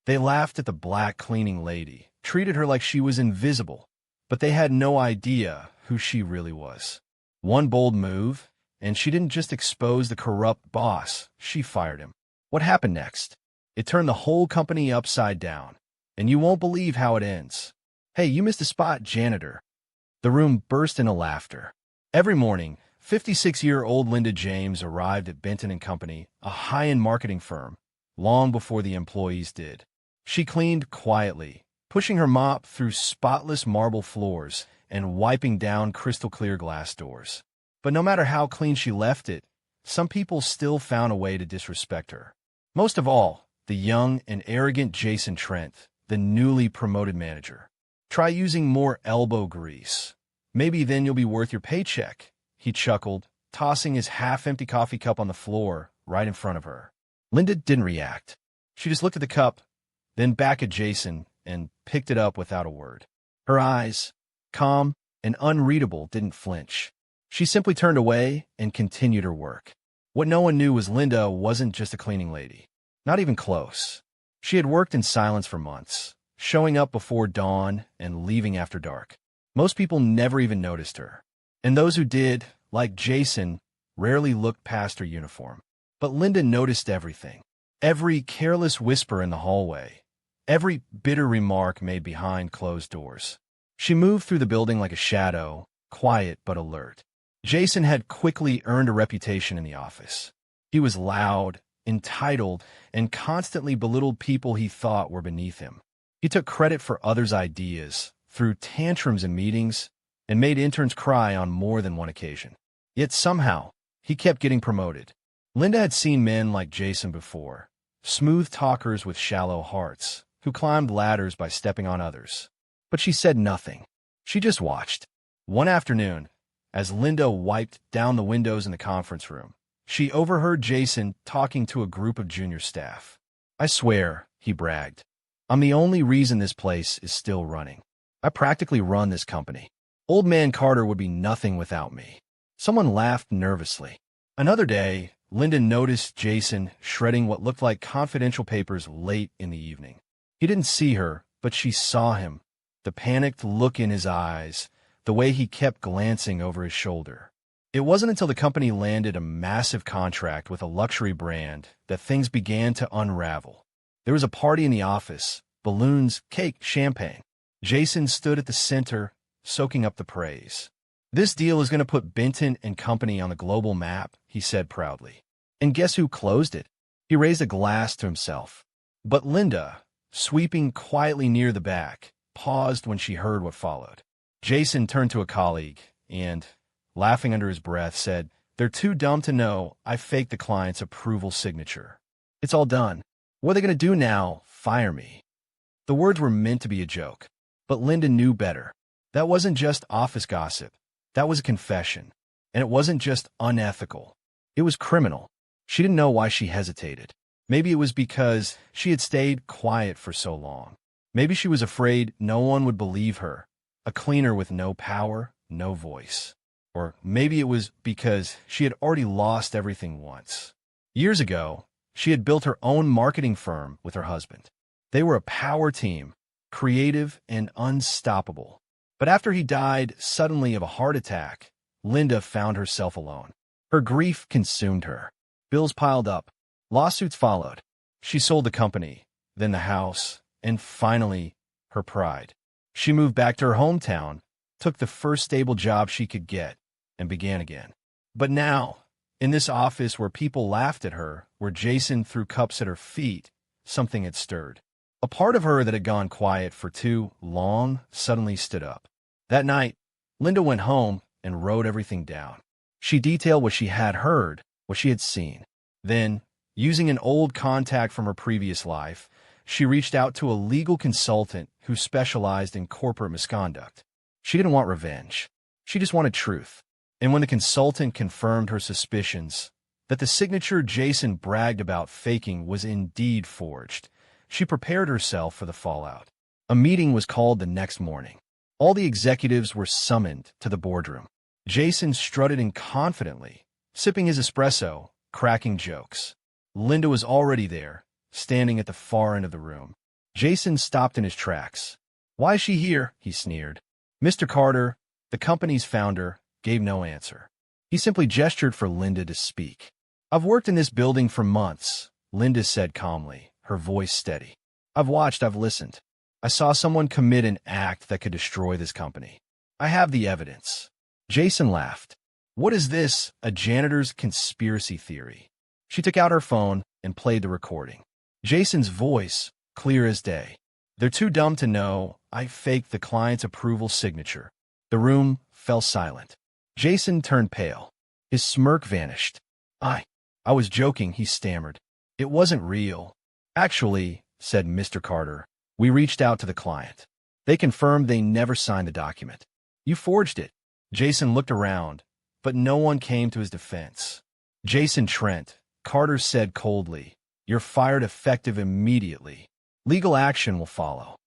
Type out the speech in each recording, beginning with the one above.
They laughed at the black cleaning lady, treated her like she was invisible, but they had no idea who she really was. One bold move, and she didn't just expose the corrupt boss, she fired him. What happened next? It turned the whole company upside down, and you won't believe how it ends. Hey, you missed a spot, janitor. The room burst into laughter. Every morning, 56-year-old Linda James arrived at Benton & Company, a high-end marketing firm, long before the employees did. She cleaned quietly, pushing her mop through spotless marble floors and wiping down crystal-clear glass doors. But no matter how clean she left it, some people still found a way to disrespect her. Most of all, the young and arrogant Jason Trent, the newly promoted manager. Try using more elbow grease. Maybe then you'll be worth your paycheck, he chuckled, tossing his half-empty coffee cup on the floor right in front of her. Linda didn't react. She just looked at the cup, then back at Jason, and picked it up without a word. Her eyes, calm and unreadable, didn't flinch. She simply turned away and continued her work. What no one knew was Linda wasn't just a cleaning lady. Not even close. She had worked in silence for months, showing up before dawn and leaving after dark. Most people never even noticed her. And those who did, like Jason, rarely looked past her uniform. But Linda noticed everything. Every careless whisper in the hallway. Every bitter remark made behind closed doors. She moved through the building like a shadow, quiet but alert. Jason had quickly earned a reputation in the office. He was loud, entitled, and constantly belittled people he thought were beneath him. He took credit for others' ideas, threw tantrums in meetings, and made interns cry on more than one occasion. Yet somehow, he kept getting promoted. Linda had seen men like Jason before, smooth talkers with shallow hearts, who climbed ladders by stepping on others. But she said nothing. She just watched. One afternoon, as Linda wiped down the windows in the conference room, she overheard Jason talking to a group of junior staff. "I swear," he bragged, "I'm the only reason this place is still running. I practically run this company. Old man Carter would be nothing without me." Someone laughed nervously. Another day, Linda noticed Jason shredding what looked like confidential papers late in the evening. He didn't see her, but she saw him, the panicked look in his eyes, the way he kept glancing over his shoulder. It wasn't until the company landed a massive contract with a luxury brand that things began to unravel. There was a party in the office, balloons, cake, champagne. Jason stood at the center, soaking up the praise. "This deal is going to put Benton & Company on the global map," he said proudly. And guess who closed it? He raised a glass to himself. But Linda, sweeping quietly near the back, paused when she heard what followed. Jason turned to a colleague and, laughing under his breath, said, "They're too dumb to know I faked the client's approval signature. It's all done. What are they going to do now? Fire me?" The words were meant to be a joke, but Linda knew better. That wasn't just office gossip. That was a confession. And it wasn't just unethical. It was criminal. She didn't know why she hesitated. Maybe it was because she had stayed quiet for so long. Maybe she was afraid no one would believe her, a cleaner with no power, no voice. Or maybe it was because she had already lost everything once. Years ago, she had built her own marketing firm with her husband. They were a power team, creative and unstoppable. But after he died suddenly of a heart attack, Linda found herself alone. Her grief consumed her. Bills piled up. Lawsuits followed. She sold the company, then the house, and finally, her pride. She moved back to her hometown, took the first stable job she could get, and began again. But now, in this office where people laughed at her, where Jason threw cups at her feet, something had stirred. A part of her that had gone quiet for too long suddenly stood up. That night, Linda went home and wrote everything down. She detailed what she had heard, what she had seen. Then, using an old contact from her previous life, she reached out to a legal consultant who specialized in corporate misconduct. She didn't want revenge. She just wanted truth. And when the consultant confirmed her suspicions that the signature Jason bragged about faking was indeed forged, she prepared herself for the fallout. A meeting was called the next morning. All the executives were summoned to the boardroom. Jason strutted in confidently, sipping his espresso, cracking jokes. Linda was already there, standing at the far end of the room. Jason stopped in his tracks. "Why is she here?" he sneered. Mr. Carter, the company's founder, gave no answer. He simply gestured for Linda to speak. "I've worked in this building for months," Linda said calmly, her voice steady. "I've watched, I've listened. I saw someone commit an act that could destroy this company. I have the evidence." Jason laughed. "What is this, a janitor's conspiracy theory?" She took out her phone and played the recording. Jason's voice, clear as day. "They're too dumb to know I faked the client's approval signature." The room fell silent. Jason turned pale. His smirk vanished. I was joking," he stammered. "It wasn't real." "Actually," said Mr. Carter, "we reached out to the client. They confirmed they never signed the document. You forged it." Jason looked around, but no one came to his defense. "Jason Trent," Carter said coldly, "you're fired effective immediately. Legal action will follow."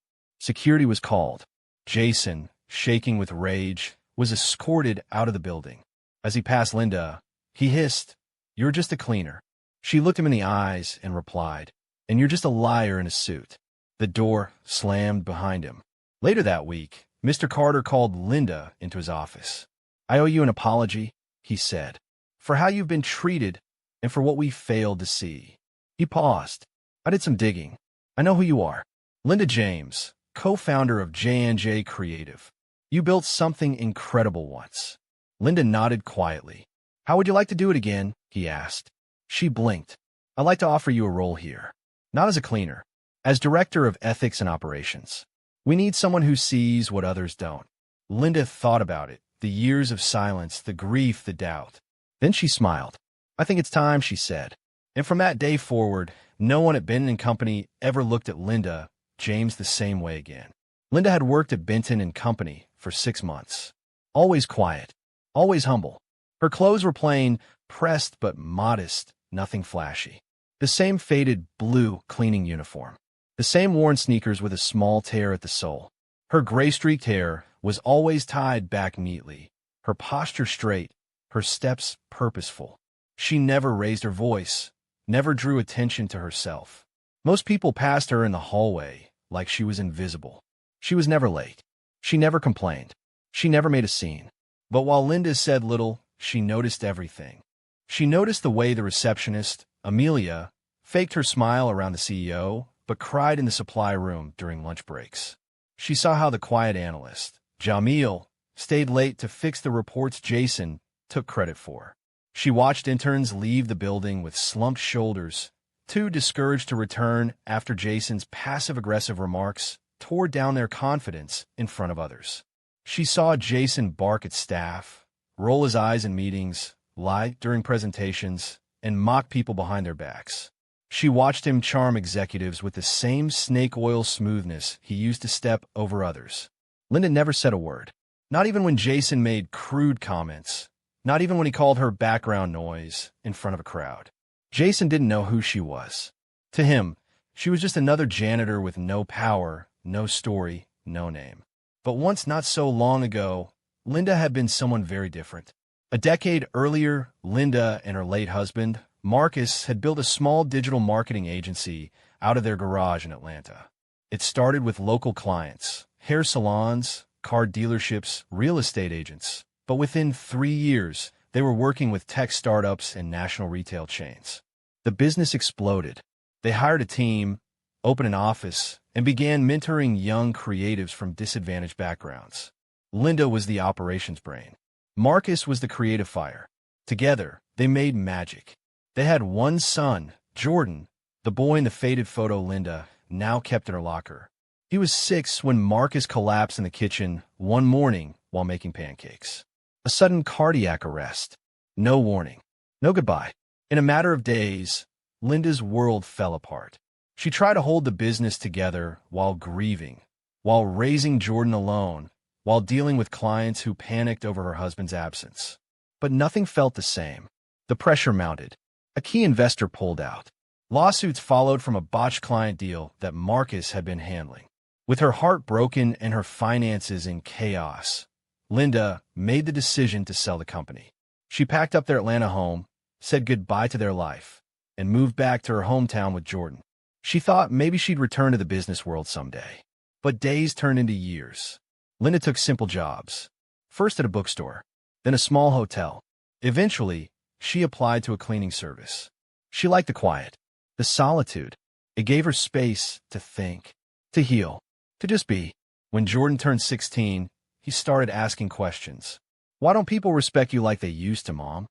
Security was called. Jason, shaking with rage, was escorted out of the building. As he passed Linda, he hissed, "You're just a cleaner." She looked him in the eyes and replied, "And you're just a liar in a suit." The door slammed behind him. Later that week, Mr. Carter called Linda into his office. "I owe you an apology," he said, "for how you've been treated and for what we failed to see." He paused. "I did some digging. I know who you are. Linda James, co-founder of J&J Creative. You built something incredible once." Linda nodded quietly. "How would you like to do it again?" he asked. She blinked. "I'd like to offer you a role here. Not as a cleaner. As director of ethics and operations. We need someone who sees what others don't." Linda thought about it, the years of silence, the grief, the doubt. Then she smiled. "I think it's time," she said. And from that day forward, no one at Benton & Company ever looked at Linda James the same way again. Linda had worked at Benton & Company for 6 months. Always quiet, always humble. Her clothes were plain, pressed but modest, nothing flashy. The same faded blue cleaning uniform. The same worn sneakers with a small tear at the sole. Her gray-streaked hair was always tied back neatly, her posture straight, her steps purposeful. She never raised her voice, never drew attention to herself. Most people passed her in the hallway like she was invisible. She was never late. She never complained. She never made a scene. But while Linda said little, she noticed everything. She noticed the way the receptionist, Amelia, faked her smile around the CEO, but cried in the supply room during lunch breaks. She saw how the quiet analyst, Jamil, stayed late to fix the reports Jason took credit for. She watched interns leave the building with slumped shoulders, too discouraged to return after Jason's passive-aggressive remarks tore down their confidence in front of others. She saw Jason bark at staff, roll his eyes in meetings, lie during presentations, and mock people behind their backs. She watched him charm executives with the same snake oil smoothness he used to step over others. Linda never said a word. Not even when Jason made crude comments. Not even when he called her background noise in front of a crowd. Jason didn't know who she was. To him, she was just another janitor with no power, no story, no name. But once not so long ago, Linda had been someone very different. A decade earlier, Linda and her late husband, Marcus, had built a small digital marketing agency out of their garage in Atlanta. It started with local clients, hair salons, car dealerships, real estate agents. But within 3 years, they were working with tech startups and national retail chains. The business exploded. They hired a team, opened an office, and began mentoring young creatives from disadvantaged backgrounds. Linda was the operations brain. Marcus was the creative fire. Together, they made magic. They had one son, Jordan, the boy in the faded photo Linda now kept in her locker. He was 6 when Marcus collapsed in the kitchen one morning while making pancakes. A sudden cardiac arrest. No warning. No goodbye. In a matter of days, Linda's world fell apart. She tried to hold the business together while grieving, while raising Jordan alone, while dealing with clients who panicked over her husband's absence. But nothing felt the same. The pressure mounted. A key investor pulled out. Lawsuits followed from a botched client deal that Marcus had been handling. With her heart broken and her finances in chaos, Linda made the decision to sell the company. She packed up their Atlanta home, said goodbye to their life, and moved back to her hometown with Jordan. She thought maybe she'd return to the business world someday. But days turned into years. Linda took simple jobs. First at a bookstore, then a small hotel. Eventually, she applied to a cleaning service. She liked the quiet, the solitude. It gave her space to think, to heal, to just be. When Jordan turned 16, he started asking questions. Why don't people respect you like they used to, Mom?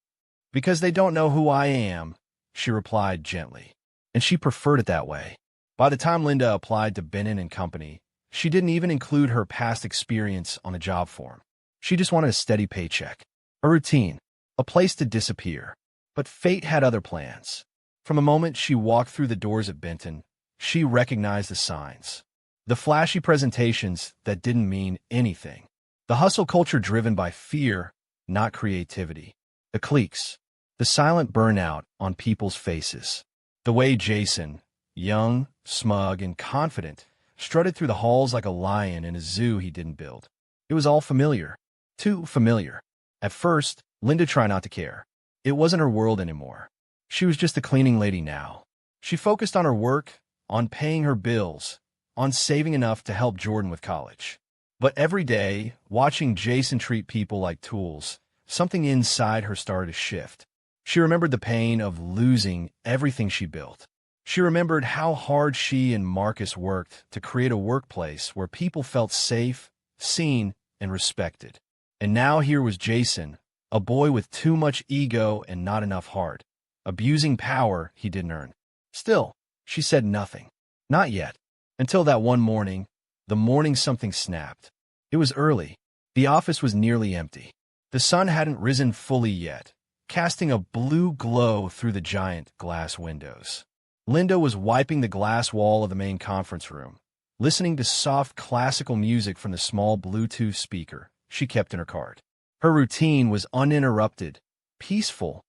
Because they don't know who I am, she replied gently. And she preferred it that way. By the time Linda applied to Benton and Company, she didn't even include her past experience on the job form. She just wanted a steady paycheck, a routine, a place to disappear. But fate had other plans. From the moment she walked through the doors at Benton, she recognized the signs. The flashy presentations that didn't mean anything. The hustle culture driven by fear, not creativity. The cliques. The silent burnout on people's faces. The way Jason, young, smug, and confident, strutted through the halls like a lion in a zoo he didn't build. It was all familiar. Too familiar. At first, Linda tried not to care. It wasn't her world anymore. She was just a cleaning lady now. She focused on her work, on paying her bills, on saving enough to help Jordan with college. But every day, watching Jason treat people like tools, something inside her started to shift. She remembered the pain of losing everything she built. She remembered how hard she and Marcus worked to create a workplace where people felt safe, seen, and respected. And now here was Jason, a boy with too much ego and not enough heart, abusing power he didn't earn. Still, she said nothing. Not yet. Until that one morning, the morning something snapped. It was early. The office was nearly empty. The sun hadn't risen fully yet, casting a blue glow through the giant glass windows. Linda was wiping the glass wall of the main conference room, listening to soft classical music from the small Bluetooth speaker she kept in her cart. Her routine was uninterrupted, peaceful,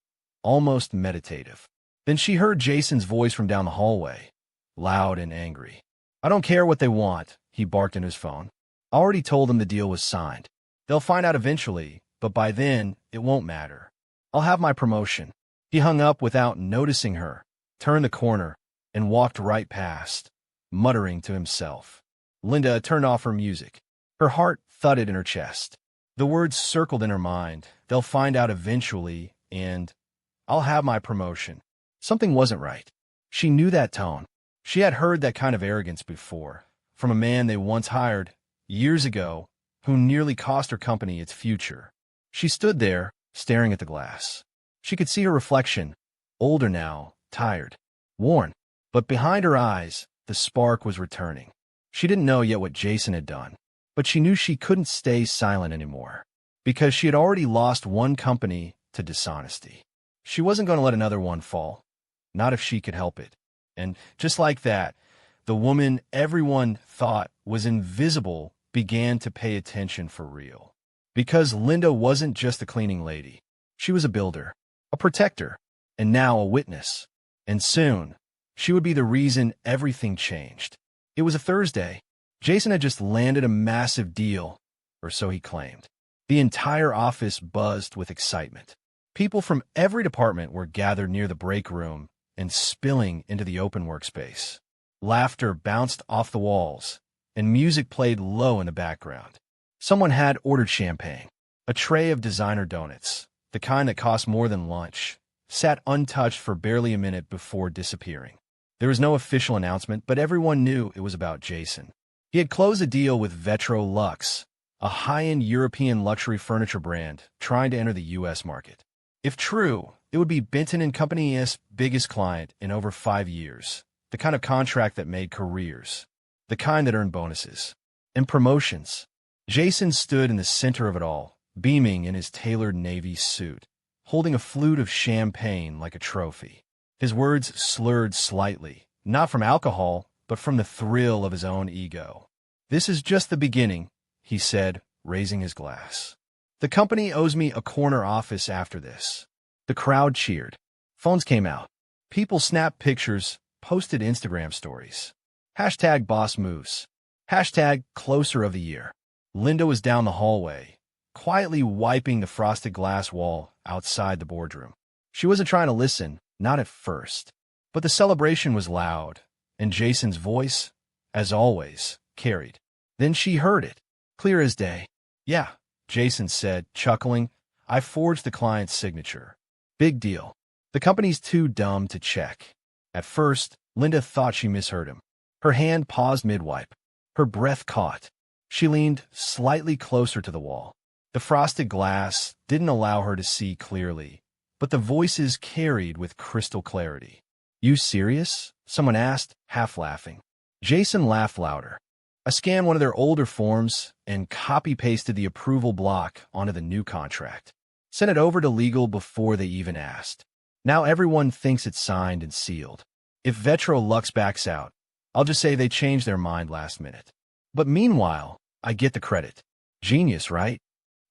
almost meditative. Then she heard Jason's voice from down the hallway, loud and angry. "I don't care what they want," he barked in his phone. "I already told them the deal was signed. They'll find out eventually, but by then, it won't matter. I'll have my promotion." He hung up without noticing her, turned the corner, and walked right past, muttering to himself. Linda turned off her music. Her heart thudded in her chest. The words circled in her mind. "They'll find out eventually," and "I'll have my promotion." Something wasn't right. She knew that tone. She had heard that kind of arrogance before, from a man they once hired, years ago, who nearly cost her company its future. She stood there, staring at the glass. She could see her reflection, older now, tired, worn. But behind her eyes, the spark was returning. She didn't know yet what Jason had done, but she knew she couldn't stay silent anymore, because she had already lost one company to dishonesty. She wasn't going to let another one fall, not if she could help it. And just like that, the woman everyone thought was invisible began to pay attention for real. Because Linda wasn't just a cleaning lady. She was a builder, a protector, and now a witness. And soon, she would be the reason everything changed. It was a Thursday. Jason had just landed a massive deal, or so he claimed. The entire office buzzed with excitement. People from every department were gathered near the break room and spilling into the open workspace. Laughter bounced off the walls, and music played low in the background. Someone had ordered champagne. A tray of designer donuts, the kind that cost more than lunch, sat untouched for barely a minute before disappearing. There was no official announcement, but everyone knew it was about Jason. He had closed a deal with Vetro Luxe, a high-end European luxury furniture brand trying to enter the U.S. market. If true, it would be Benton & Company's biggest client in over 5 years, the kind of contract that made careers, the kind that earned bonuses and promotions. Jason stood in the center of it all, beaming in his tailored navy suit, holding a flute of champagne like a trophy. His words slurred slightly, not from alcohol, but from the thrill of his own ego. "This is just the beginning," he said, raising his glass. "The company owes me a corner office after this." The crowd cheered. Phones came out. People snapped pictures, posted Instagram stories. Hashtag boss moves. Hashtag closer of the year. Linda was down the hallway, quietly wiping the frosted glass wall outside the boardroom. She wasn't trying to listen, not at first. But the celebration was loud, and Jason's voice, as always, carried. Then she heard it, clear as day. "Yeah," Jason said, chuckling. "I forged the client's signature. Big deal. The company's too dumb to check." At first, Linda thought she misheard him. Her hand paused mid-wipe. Her breath caught. She leaned slightly closer to the wall. The frosted glass didn't allow her to see clearly, but the voices carried with crystal clarity. "You serious?" someone asked, half laughing. Jason laughed louder. "I scanned one of their older forms and copy-pasted the approval block onto the new contract. Sent it over to legal before they even asked. Now everyone thinks it's signed and sealed. If Vetro Lux backs out, I'll just say they changed their mind last minute. But meanwhile, I get the credit. Genius, right?"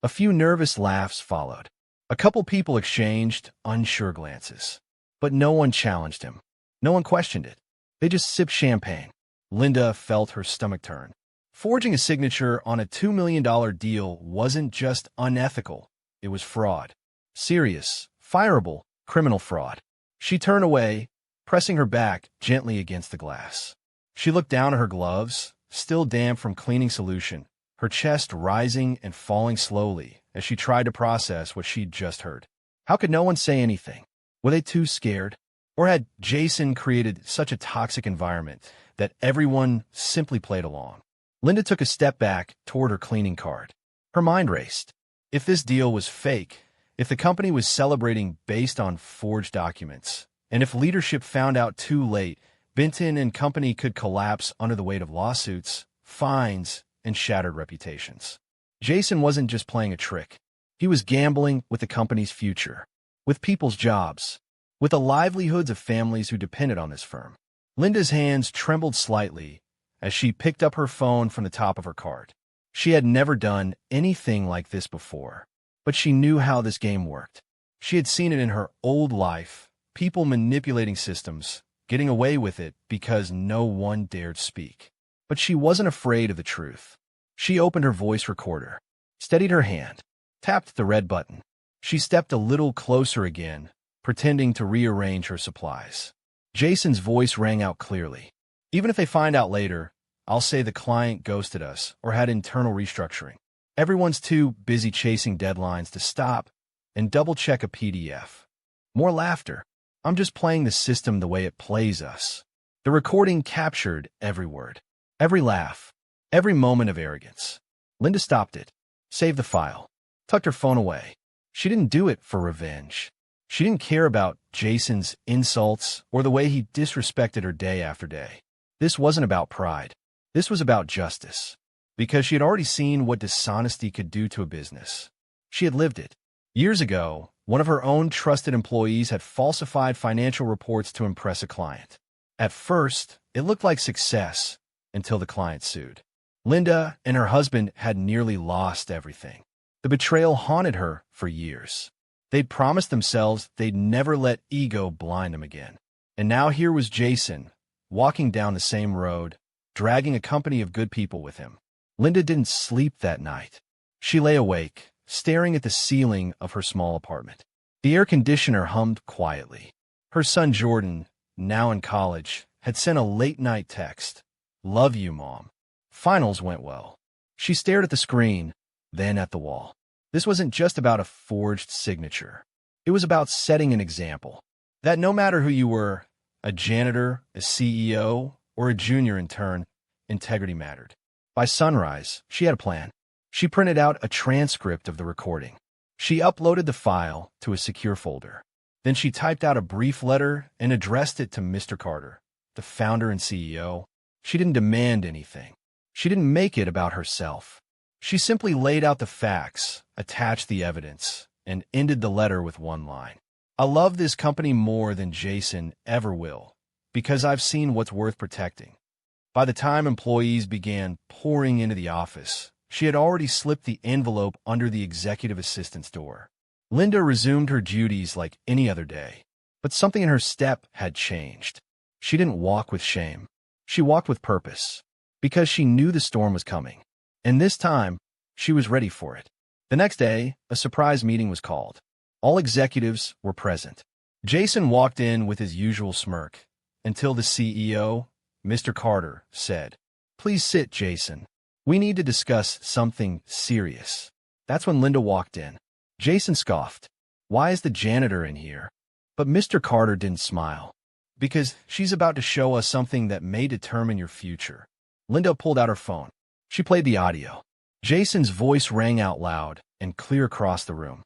A few nervous laughs followed. A couple people exchanged unsure glances. But no one challenged him. No one questioned it. They just sipped champagne. Linda felt her stomach turn. Forging a signature on a $2 million deal wasn't just unethical. It was fraud. Serious, fireable, criminal fraud. She turned away, pressing her back gently against the glass. She looked down at her gloves, still damp from cleaning solution, her chest rising and falling slowly as she tried to process what she'd just heard. How could no one say anything? Were they too scared? Or had Jason created such a toxic environment that everyone simply played along? Linda took a step back toward her cleaning card. Her mind raced. If this deal was fake, if the company was celebrating based on forged documents, and if leadership found out too late, Benton and company could collapse under the weight of lawsuits, fines, and shattered reputations. Jason wasn't just playing a trick. He was gambling with the company's future, with people's jobs, with the livelihoods of families who depended on this firm. Linda's hands trembled slightly as she picked up her phone from the top of her card. She had never done anything like this before, but she knew how this game worked. She had seen it in her old life, people manipulating systems, getting away with it because no one dared speak. But she wasn't afraid of the truth. She opened her voice recorder, steadied her hand, tapped the red button. She stepped a little closer again, pretending to rearrange her supplies. Jason's voice rang out clearly. "Even if they find out later, I'll say the client ghosted us or had internal restructuring. Everyone's too busy chasing deadlines to stop and double-check a PDF." More laughter. "I'm just playing the system the way it plays us." The recording captured every word, every laugh, every moment of arrogance. Linda stopped it, saved the file, tucked her phone away. She didn't do it for revenge. She didn't care about Jason's insults or the way he disrespected her day after day. This wasn't about pride. This was about justice. Because she had already seen what dishonesty could do to a business. She had lived it. Years ago, one of her own trusted employees had falsified financial reports to impress a client. At first, it looked like success until the client sued. Linda and her husband had nearly lost everything. The betrayal haunted her for years. They'd promised themselves they'd never let ego blind them again. And now here was Jason, walking down the same road, dragging a company of good people with him. Linda didn't sleep that night. She lay awake, staring at the ceiling of her small apartment. The air conditioner hummed quietly. Her son Jordan, now in college, had sent a late-night text. "Love you, Mom. Finals went well." She stared at the screen, then at the wall. This wasn't just about a forged signature. It was about setting an example. That no matter who you were, a janitor, a CEO, or a junior intern, integrity mattered. By sunrise, she had a plan. She printed out a transcript of the recording. She uploaded the file to a secure folder. Then she typed out a brief letter and addressed it to Mr. Carter, the founder and CEO. She didn't demand anything. She didn't make it about herself. She simply laid out the facts, attached the evidence, and ended the letter with one line. "I love this company more than Jason ever will, because I've seen what's worth protecting." By the time employees began pouring into the office, she had already slipped the envelope under the executive assistant's door. Linda resumed her duties like any other day, but something in her step had changed. She didn't walk with shame. She walked with purpose, because she knew the storm was coming. And this time, she was ready for it. The next day, a surprise meeting was called. All executives were present. Jason walked in with his usual smirk, until the CEO, Mr. Carter said. "Please sit, Jason. We need to discuss something serious." That's when Linda walked in. Jason scoffed. "Why is the janitor in here?" But Mr. Carter didn't smile. "Because she's about to show us something that may determine your future." Linda pulled out her phone. She played the audio. Jason's voice rang out loud and clear across the room.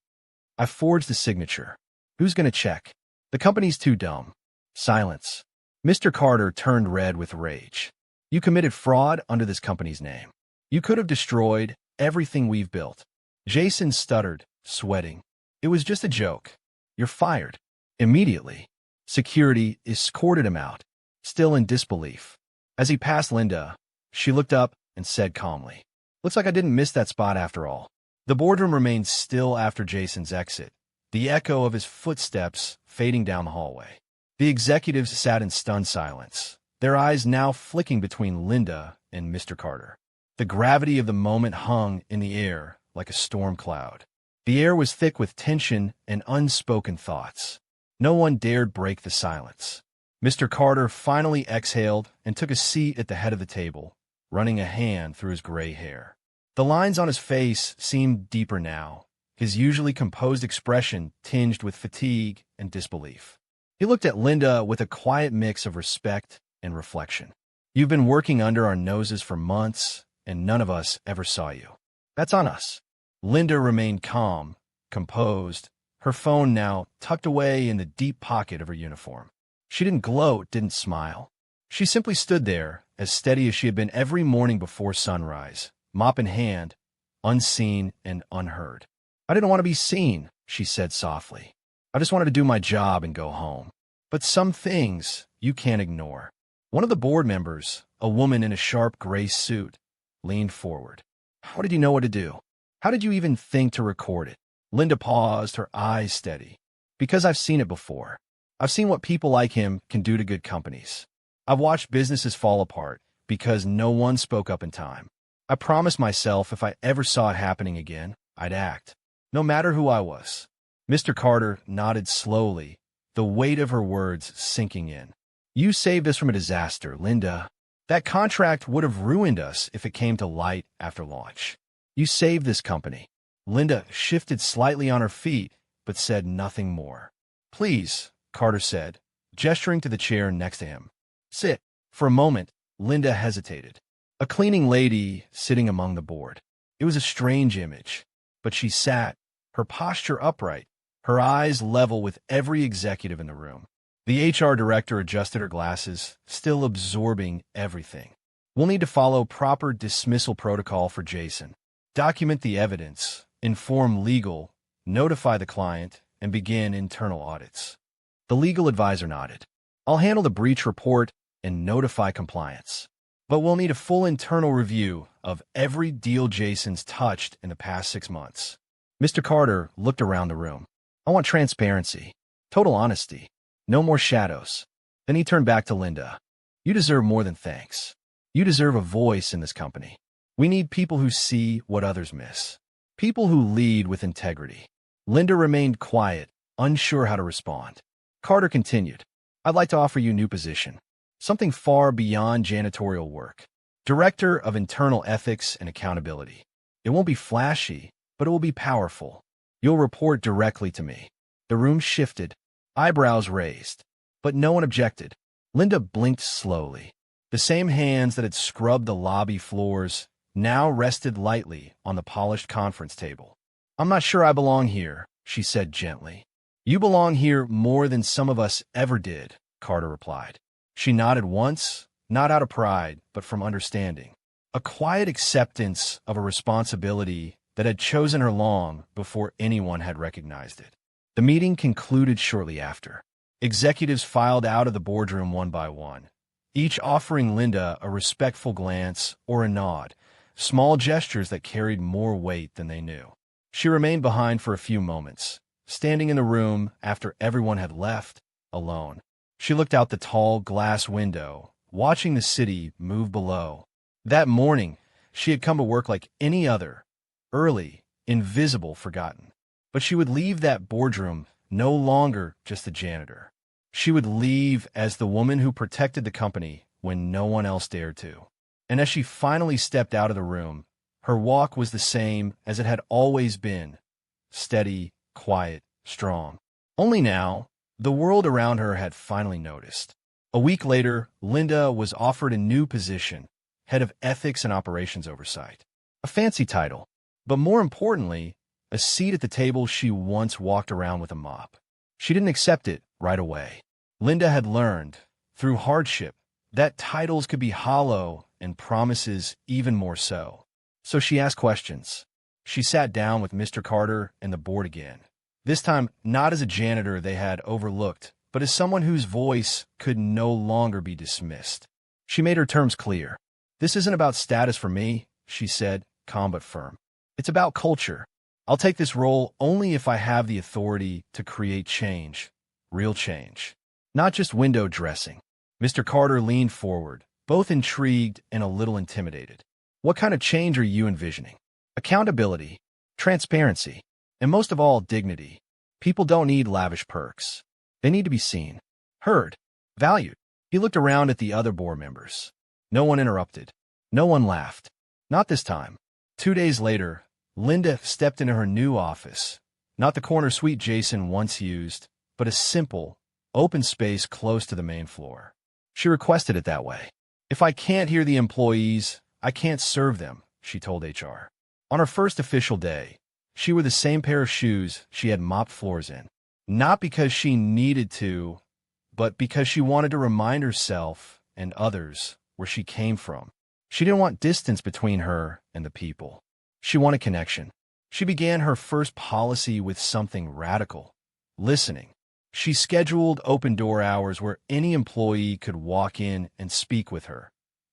"I forged the signature. Who's going to check? The company's too dumb." Silence. Mr. Carter turned red with rage. "You committed fraud under this company's name. You could have destroyed everything we've built." Jason stuttered, sweating. "It was just a joke. You're fired." Immediately, security escorted him out, still in disbelief. As he passed Linda, she looked up and said calmly, "Looks like I didn't miss that spot after all." The boardroom remained still after Jason's exit, the echo of his footsteps fading down the hallway. The executives sat in stunned silence, their eyes now flicking between Linda and Mr. Carter. The gravity of the moment hung in the air like a storm cloud. The air was thick with tension and unspoken thoughts. No one dared break the silence. Mr. Carter finally exhaled and took a seat at the head of the table, running a hand through his gray hair. The lines on his face seemed deeper now, his usually composed expression tinged with fatigue and disbelief. He looked at Linda with a quiet mix of respect and reflection. "You've been working under our noses for months, and none of us ever saw you. That's on us." Linda remained calm, composed, her phone now tucked away in the deep pocket of her uniform. She didn't gloat, didn't smile. She simply stood there, as steady as she had been every morning before sunrise, mop in hand, unseen and unheard. "I didn't want to be seen," she said softly. "I just wanted to do my job and go home. But some things you can't ignore." One of the board members, a woman in a sharp gray suit, leaned forward. "How did you know what to do? How did you even think to record it?" Linda paused, her eyes steady. "Because I've seen it before. I've seen what people like him can do to good companies. I've watched businesses fall apart because no one spoke up in time. I promised myself if I ever saw it happening again, I'd act, no matter who I was." Mr. Carter nodded slowly, the weight of her words sinking in. "You saved us from a disaster, Linda. That contract would have ruined us if it came to light after launch. You saved this company." Linda shifted slightly on her feet, but said nothing more. "Please," Carter said, gesturing to the chair next to him. "Sit." For a moment, Linda hesitated. A cleaning lady sitting among the board. It was a strange image, but she sat, her posture upright, her eyes level with every executive in the room. The HR director adjusted her glasses, still absorbing everything. "We'll need to follow proper dismissal protocol for Jason. Document the evidence, inform legal, notify the client, and begin internal audits." The legal advisor nodded. "I'll handle the breach report and notify compliance. But we'll need a full internal review of every deal Jason's touched in the past 6 months." Mr. Carter looked around the room. "I want transparency, total honesty, no more shadows." Then he turned back to Linda. "You deserve more than thanks. You deserve a voice in this company. We need people who see what others miss. People who lead with integrity." Linda remained quiet, unsure how to respond. Carter continued, "I'd like to offer you a new position. Something far beyond janitorial work. Director of Internal Ethics and Accountability. It won't be flashy, but it will be powerful. You'll report directly to me." The room shifted, eyebrows raised, but no one objected. Linda blinked slowly. The same hands that had scrubbed the lobby floors now rested lightly on the polished conference table. "I'm not sure I belong here," she said gently. "You belong here more than some of us ever did," Carter replied. She nodded once, not out of pride, but from understanding. A quiet acceptance of a responsibility that had chosen her long before anyone had recognized it. The meeting concluded shortly after. Executives filed out of the boardroom one by one, each offering Linda a respectful glance or a nod, small gestures that carried more weight than they knew. She remained behind for a few moments, standing in the room after everyone had left, alone. She looked out the tall glass window, watching the city move below. That morning, she had come to work like any other, early, invisible, forgotten. But she would leave that boardroom no longer just a janitor. She would leave as the woman who protected the company when no one else dared to. And as she finally stepped out of the room, her walk was the same as it had always been, steady, quiet, strong. Only now, the world around her had finally noticed. A week later, Linda was offered a new position, head of ethics and operations oversight. A fancy title, but more importantly, a seat at the table she once walked around with a mop. She didn't accept it right away. Linda had learned, through hardship, that titles could be hollow and promises even more so. So she asked questions. She sat down with Mr. Carter and the board again. This time, not as a janitor they had overlooked, but as someone whose voice could no longer be dismissed. She made her terms clear. "This isn't about status for me," she said, calm but firm. "It's about culture. I'll take this role only if I have the authority to create change, real change, not just window dressing." Mr. Carter leaned forward, both intrigued and a little intimidated. "What kind of change are you envisioning?" "Accountability, transparency, and most of all, dignity. People don't need lavish perks. They need to be seen, heard, valued." He looked around at the other board members. No one interrupted. No one laughed. Not this time. 2 days later, Linda stepped into her new office, not the corner suite Jason once used, but a simple, open space close to the main floor. She requested it that way. "If I can't hear the employees, I can't serve them," she told HR. On her first official day, she wore the same pair of shoes she had mopped floors in, not because she needed to, but because she wanted to remind herself and others where she came from. She didn't want distance between her and the people. She wanted connection. She began her first policy with something radical: listening. She scheduled open-door hours where any employee could walk in and speak with her.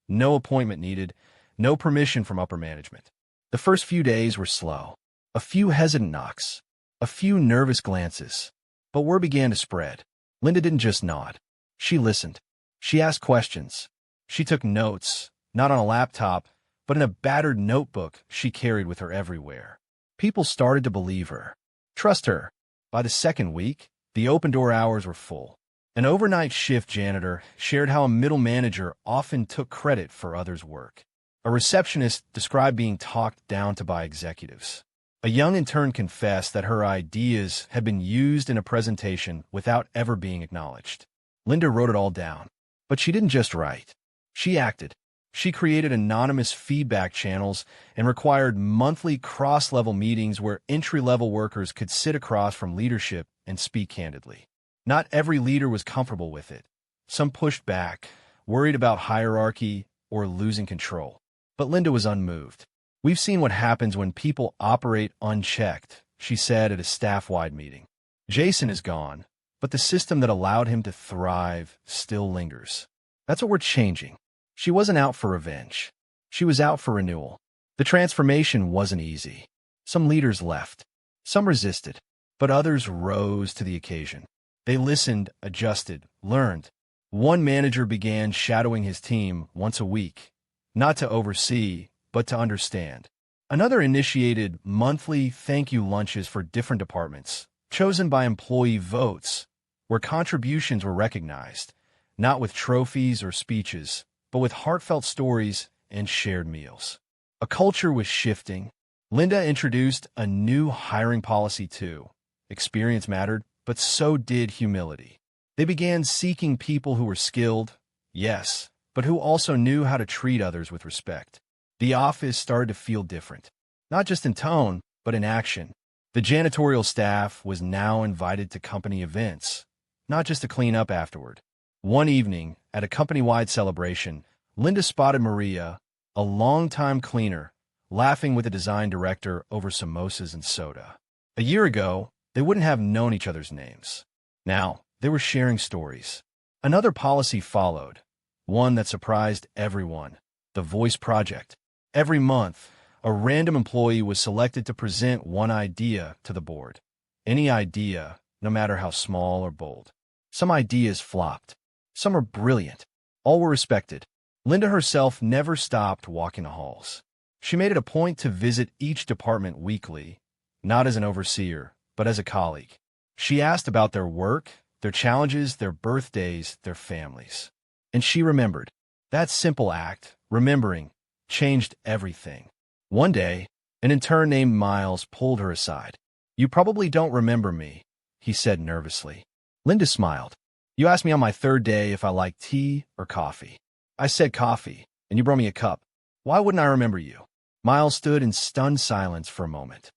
No appointment needed, no permission from upper management. The first few days were slow. A few hesitant knocks, a few nervous glances. But word began to spread. Linda didn't just nod. She listened. She asked questions. She took notes, not on a laptop, but in a battered notebook she carried with her everywhere. People started to believe her, trust her. By the second week, the open-door hours were full. An overnight shift janitor shared how a middle manager often took credit for others' work. A receptionist described being talked down to by executives. A young intern confessed that her ideas had been used in a presentation without ever being acknowledged. Linda wrote it all down. But she didn't just write. She acted. She created anonymous feedback channels and required monthly cross-level meetings where entry-level workers could sit across from leadership and speak candidly. Not every leader was comfortable with it. Some pushed back, worried about hierarchy or losing control. But Linda was unmoved. "We've seen what happens when people operate unchecked," she said at a staff-wide meeting. "Jason is gone, but the system that allowed him to thrive still lingers. That's what we're changing." She wasn't out for revenge. She was out for renewal. The transformation wasn't easy. Some leaders left. Some resisted. But others rose to the occasion. They listened, adjusted, learned. One manager began shadowing his team once a week, not to oversee, but to understand. Another initiated monthly thank-you lunches for different departments, chosen by employee votes, where contributions were recognized, not with trophies or speeches, but with heartfelt stories and shared meals. A culture was shifting. Linda introduced a new hiring policy too. Experience mattered, but so did humility. They began seeking people who were skilled, yes, but who also knew how to treat others with respect. The office started to feel different, not just in tone, but in action. The janitorial staff was now invited to company events, not just to clean up afterward. One evening, at a company-wide celebration, Linda spotted Maria, a longtime cleaner, laughing with the design director over samosas and soda. A year ago, they wouldn't have known each other's names. Now, they were sharing stories. Another policy followed, one that surprised everyone: the Voice Project. Every month, a random employee was selected to present one idea to the board. Any idea, no matter how small or bold. Some ideas flopped. Some were brilliant. All were respected. Linda herself never stopped walking the halls. She made it a point to visit each department weekly, not as an overseer, but as a colleague. She asked about their work, their challenges, their birthdays, their families. And she remembered. That simple act, remembering, changed everything. One day, an intern named Miles pulled her aside. "You probably don't remember me," he said nervously. Linda smiled. "You asked me on my third day if I liked tea or coffee. I said coffee, and you brought me a cup. Why wouldn't I remember you?" Miles stood in stunned silence for a moment.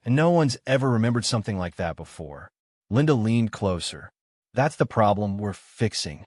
And no one's ever remembered something like that before. Linda leaned closer. "That's the problem we're fixing."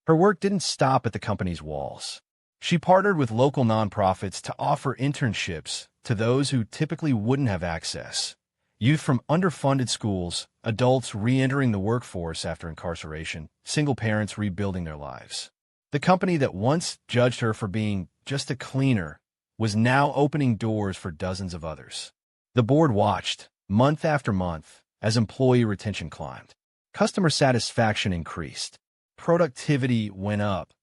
Her work didn't stop at the company's walls. She partnered with local nonprofits to offer internships to those who typically wouldn't have access. Youth from underfunded schools, adults re-entering the workforce after incarceration, single parents rebuilding their lives. The company that once judged her for being just a cleaner was now opening doors for dozens of others. The board watched, month after month, as employee retention climbed. Customer satisfaction increased. Productivity went up,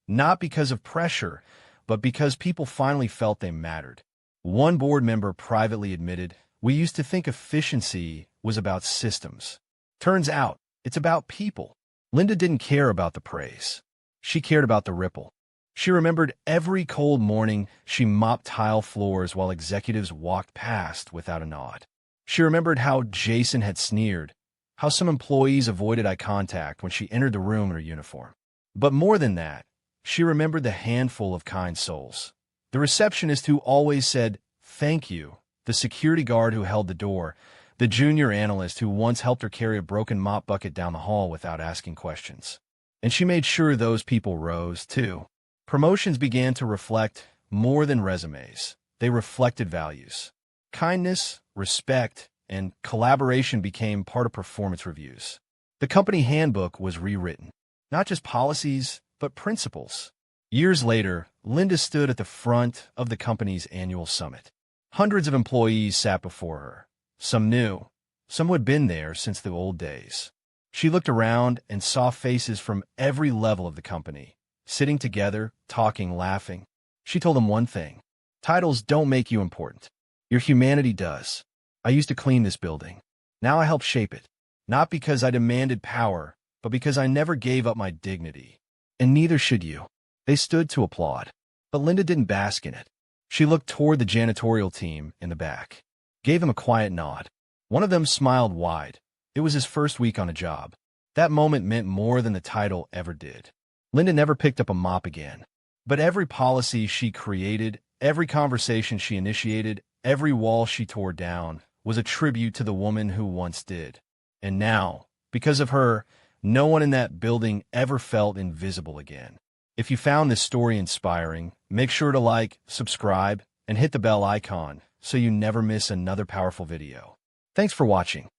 not because of pressure, but because people finally felt they mattered. One board member privately admitted, "We used to think efficiency was about systems. Turns out, it's about people." Linda didn't care about the praise. She cared about the ripple. She remembered every cold morning she mopped tile floors while executives walked past without a nod. She remembered how Jason had sneered, how some employees avoided eye contact when she entered the room in her uniform. But more than that, she remembered the handful of kind souls. The receptionist who always said, "Thank you," the security guard who held the door, the junior analyst who once helped her carry a broken mop bucket down the hall without asking questions. And she made sure those people rose, too. Promotions began to reflect more than resumes. They reflected values. Kindness, respect, and collaboration became part of performance reviews. The company handbook was rewritten. Not just policies, but principles. Years later, Linda stood at the front of the company's annual summit. Hundreds of employees sat before her. Some new, some who had been there since the old days. She looked around and saw faces from every level of the company, sitting together, talking, laughing. She told them one thing: titles don't make you important. Your humanity does. I used to clean this building. Now I help shape it. Not because I demanded power, but because I never gave up my dignity. And neither should you. They stood to applaud. But Linda didn't bask in it. She looked toward the janitorial team in the back, gave them a quiet nod. One of them smiled wide. It was his first week on a job. That moment meant more than the title ever did. Linda never picked up a mop again. But every policy she created, every conversation she initiated, every wall she tore down was a tribute to the woman who once did. And now, because of her, no one in that building ever felt invisible again. If you found this story inspiring, make sure to like, subscribe, and hit the bell icon so you never miss another powerful video. Thanks for watching.